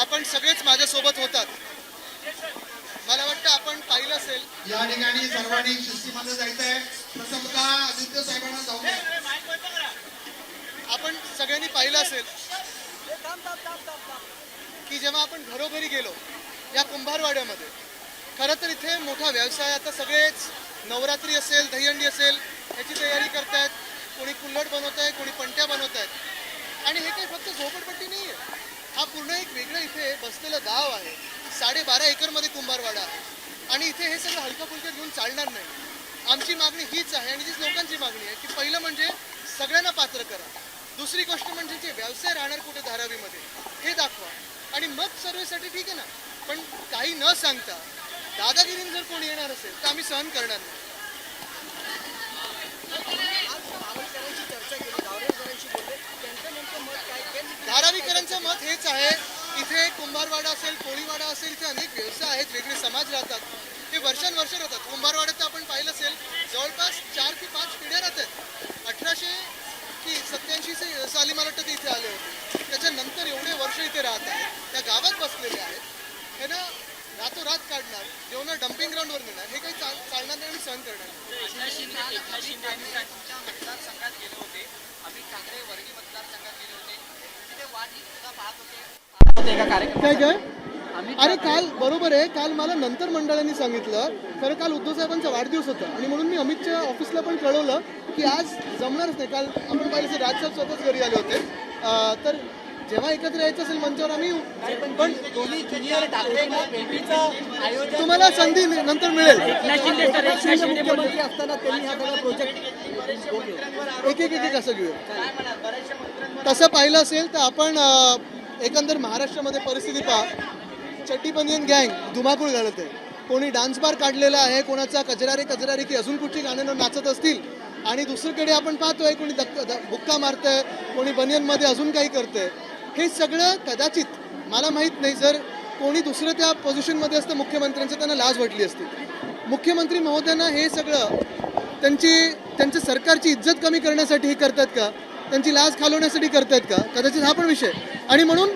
आपण सगळेच माझ्यासोबत होतात. मला वाटतं आपण पाहिलं असेल या ठिकाणी सर्वांनी शिस्तीमध्ये जायचंय. प्रथमतः आदित्य साहेबांना जाऊ द्या. आपण सगळ्यांनी पाहिलं असेल की जेव्हा आपण घरोघरी गेलो या कुंभारवाड्यामध्ये, खरं तर इथे मोठा व्यवसाय. आता सगळेच नवरात्री असेल, दहीहंडी असेल याची तयारी करतायत. कोणी कुल्हड बनवत आहे, कोणी पंट्या बनवत आहेत. आणि हे काही फक्त झोपडपट्टी नाही आहे, हा पूर्ण एक वेगळं इथे बसलेलं गाव आहे. 12.5 एकरमध्ये कुंभारवाडा आहे. आणि इथे हे सगळं हलकं फुलकं घेऊन चालणार नाही. आमची मागणी हीच आहे आणि तीच लोकांची मागणी आहे की पहिलं म्हणजे सगळ्यांना पात्र करा. दुसरी गोष्ट म्हणजे जे व्यवसाय राहणार कुठे धारावीमध्ये हे दाखवा. आणि मग सर्वेसाठी ठीक आहे ना, पण काही न सांगता दादागिरीने जर कोणी येणार असेल तर आम्ही सहन करणार नाही. धारावीकरांचं मत हेच आहे, इथे कुंभारवाडा असेल, कोळीवाडा असेल, इथे अनेक व्यवसाय आहेत, वेगळे समाज राहतात, ते वर्षानुवर्ष राहतात. कुंभारवाड्यात आपण पाहिलं असेल जवळपास 4 ते 5 पिढ्या राहतात. 1887 साली मला वाटतं ते इथे आले होते. त्याच्यानंतर एवढे वर्ष इथे राहत आहेत, त्या गावात बसलेले आहेत. हे ना रातोरात काढणार, जेवणं डम्पिंग ग्राउंडवर नेणार, हे काही चालणार नाही आणि सहन करणार नाही. एकनाथ शिंदे आणि तुमच्या मतदारसंघात गेले होते, अमित ठाकरे वर्गी मतदारसंघात गेले होते, तिथे वाद सुद्धा पाहत होते एका कार्यक्रमात. काय अरे काल बरोबर आहे, काल मला नंतर मंडळांनी सांगितलं, खरं काल उद्धव साहेबांचा वाढदिवस होता आणि म्हणून मी अमितच्या ऑफिसला पण कळवलं की आज जमणारच नाही. काल आपण पाहिलं की राजसाहेब स्वतःच घरी आले होते. तर जेव्हा एकत्र यायचं असेल मंचावर आम्ही पण दोन्ही ज्युनियर ठाकरे आयोजन तुम्हाला संधी नंतर मिळेल. मुख्यमंत्री असताना त्यांनी हा सगळा प्रोजेक्ट एक असं घेऊया. तसं पाहिलं असेल तर आपण एकंदर महाराष्ट्रामध्ये परिस्थिती पहा. चड्डी बनियन गँग धुमाकूळ घालत आहे. कोणी डान्स बार काढलेला आहे, कोणाचा कजरारे की अजून कुठची गाण्यांवर नाचत असतील. आणि दुसरीकडे आपण पाहतोय कोणी बुक्का मारतंय, कोणी बनियनमध्ये अजून काही करतंय. हे सगळं कदाचित मला माहीत नाही, जर कोणी दुसरं त्या पोझिशनमध्ये असतं मुख्यमंत्र्यांचं, त्यांना लाज वाटली असती. मुख्यमंत्री महोदयांना हे सगळं त्यांच्या सरकारची इज्जत कमी करण्यासाठी हे करतात का, त्यांची लाज घालवण्यासाठी करतात का, कदाचित हा पण विषय. आणि म्हणून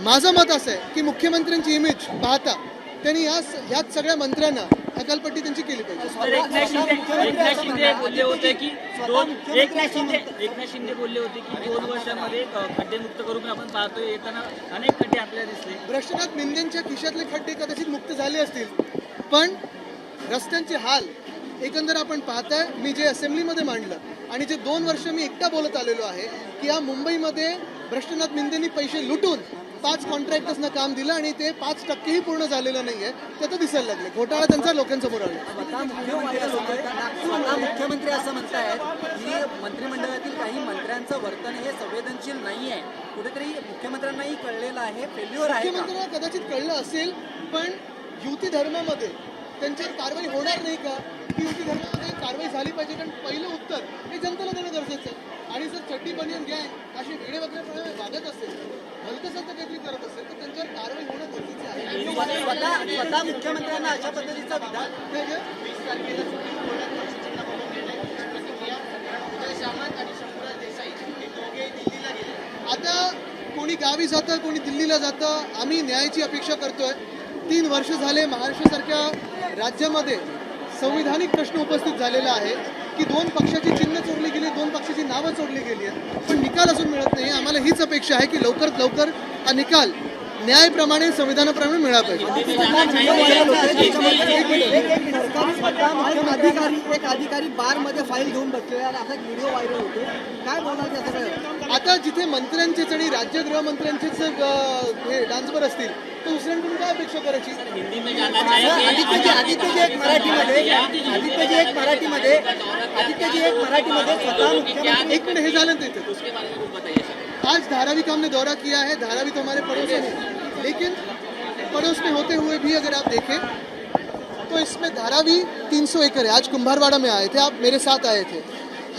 माझं मत असं आहे की मुख्यमंत्र्यांची इमेज पाहता त्यांनी ह्याच सगळ्या मंत्र्यांना हकालपट्टी त्यांची केली पाहिजे. एकनाथ शिंदे बोलले होते की 2 वर्षांमध्ये खड्डेमुक्त करून आपण पाहतोय, येताना अनेक खड्डे आपल्याला दिसले. भ्रष्टनाथ मिंदेंच्या खिशातले खड्डे कदाचित मुक्त झाले असतील, पण रस्त्यांचे हाल एकंदर आपण पाहताय. मी जे असेंब्लीमध्ये मांडलं आणि जे 2 वर्ष मी एकटा बोलत आलेलो आहे की या मुंबईमध्ये भ्रष्टनाथ मिंदेंनी पैसे लुटून 5 कॉन्ट्रॅक्टर्सना काम दिलं आणि ते 5%ही पूर्ण झालेलं नाहीये. ते तर दिसायला लागले. घोटाळा त्यांचा लोकांसमोर आला. स्वतः मुख्यमंत्री असं म्हणतायत की मंत्रिमंडळातील काही मंत्र्यांचं वर्तन हे संवेदनशील नाही आहे. कुठेतरी मुख्यमंत्र्यांनाही कळलेलं आहे, फेल्युअर आहे. मुख्यमंत्र्यांना कदाचित कळलं असेल, पण युती धर्मामध्ये त्यांच्यावर कारवाई होणार नाही का, की युती धर्मामध्ये कारवाई झाली पाहिजे. कारण पहिलं उत्तर हे जनतेला देणं गरजेचं आहे. आणि जर चड्डी बनियन गँग अशी वेगळे वगैरे वागत असेल, हलकं सलतं काहीतरी करत असेल, तर त्यांच्यावर कारवाई होणं गरजेचं आहे. स्वतः मुख्यमंत्र्यांना अशा पद्धतीचा विधान आता कोणी गावी जातं, कोणी दिल्लीला जातं. आम्ही न्यायाची अपेक्षा करतोय. 3 वर्ष झाले महाराष्ट्रासारख्या राज्यामध्ये संविधानिक प्रश्न उपस्थित झालेला आहे की 2 पक्षाची चिन्ह चोरली गेली, 2 पक्षाची नावं चोरली गेली आहेत, पण निकाल अजून मिळत नाही. आम्हाला हीच अपेक्षा आहे की लवकरात लवकर हा निकाल न्यायप्रमाणे, संविधानाप्रमाणे मिळाला पाहिजे. एक अधिकारी बार मध्ये फाईल घेऊन बसले आणि असा व्हिडिओ व्हायरल होतो. काय बोलणार त्या सगळं? आता जिथे मंत्र्यांचेच आणि राज्य गृहमंत्र्यांचेच हे डान्सवर असतील, तर दुसऱ्यांकडून काय अपेक्षा करायची? आदित्यजी एक मराठीमध्ये स्वतः मुख्यमंत्री. एक मिनट, हे झालं ना तिथे. आज धारावी का हमने दौरा किया है. धारावी तो हमारे पड़ोस में है, लेकिन पड़ोस में होते हुए भी अगर आप देखें तो इसमें धारावी 300 एकड़ है. आज कुंभारवाड़ा में आए थे, आप मेरे साथ आए थे.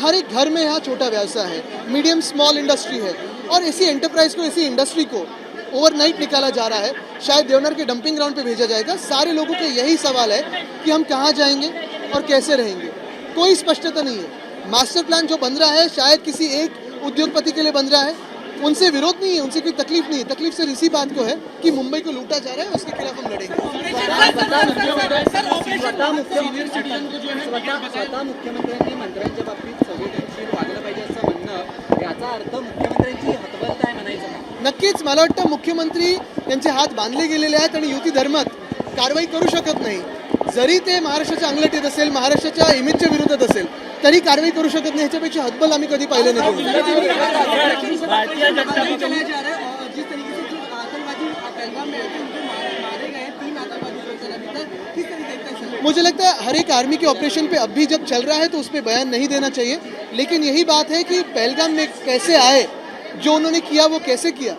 हर एक घर में यहाँ छोटा व्यवसाय है, मीडियम स्मॉल इंडस्ट्री है. और ऐसी एंटरप्राइज को, ऐसी इंडस्ट्री को ओवरनाइट निकाला जा रहा है. शायद देवनर के डंपिंग ग्राउंड पे भेजा जाएगा. सारे लोगों का यही सवाल है कि हम कहाँ जाएंगे और कैसे रहेंगे. कोई स्पष्टता नहीं है. मास्टर प्लान जो बन रहा है शायद किसी एक उद्योगपति के लिए बन रहा है, उनसे विरोध नहीं है, उनसे कोई तकलीफ नहीं है। तकलीफ सिर्फ इसी बात को है कि मुंबई को लूटा जा रहा है, उसके खिलाफ हम लड़ेंगे। स्वतः मुख्यमंत्र्यांनी मंत्र्यांच्या बाबतीत संवेदनशील वागलं पाहिजे असं म्हणणं, याचा अर्थ मुख्यमंत्र्यांची हतबलता आहे म्हणायचं का? नक्कीच मला वाटतं मुख्यमंत्री यांचे हात बांधले गेलेले आहेत आणि युती धर्मात कारवाई करू शकत नाही. जरी ते महाराष्ट्राच्या अंगलटीत असेल, महाराष्ट्राच्या इमेजच्या विरोधात असेल, तरी कारवाई करू शकत नाही. ह्याच्यापेक्षा हतबल आम्ही कधी पाहिलं नाही. भारतीय जनता पार्टी जिस तरीके से जो आतंकवादी पहलगाम में मारे गए 3 आतंकवादी सुरक्षा अभी तक, किस तरीके से? मुझे लगता है हर एक आर्मी के ऑपरेशन पे अब भी जब चल रहा है तो उस पर बयान नहीं देना चाहिए, लेकिन यही बात है कि पहलगाम में कैसे आए, जो उन्होंने किया वो कैसे किया,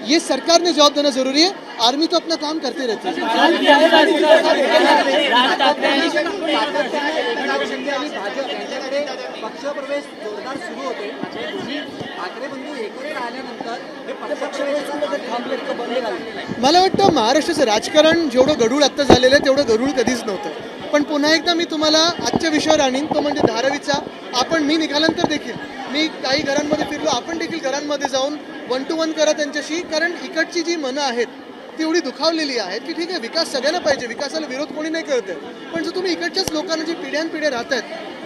ये सरकार ने जवाब देना जरूरी है. आर्मी तो अपना काम करते रहती है. राज ठाकरे यांनी एकनाथ शिंदे आणि भाजप यांच्याकडे पक्षप्रवेश जोरदार सुरू होते. दोन्ही ठाकरे बंधू एकत्र आल्यानंतर हे पक्षप्रवेशाचा थांबले बंद झाले. मला वाटतं महाराष्ट्राचं राजकारण जेवढं गढूळ आत्ता झालेलं आहे तेवढं गढूळ कधीच नव्हतं. पण पुन्हा एकदा मी तुम्हाला आजच्या विषयावर आणीन, तो म्हणजे धारावीचा. मी निघाल्यानंतर देखील मी काही घरांमध्ये फिरलो, आपण देखील घरांमध्ये जाऊन 1 to 1 करा त्यांच्याशी, कारण इकडची जी मनं आहेत ती एवढी दुखावलेली आहेत की ठीक आहे, विकास सगळ्यांना पाहिजे, विकासाला विरोध कोणी नाही करत आहे, पण जर तुम्ही इकडच्याच लोकांना जे पिढ्यानपिढ्या राहत आहेत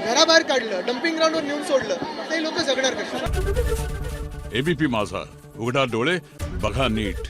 घराबाहेर काढलं, डम्पिंग ग्राउंडवर नेऊन सोडलं, तर हे लोक जगणार कशी? एबीपी माझा, उघडा डोळे बघा नीट.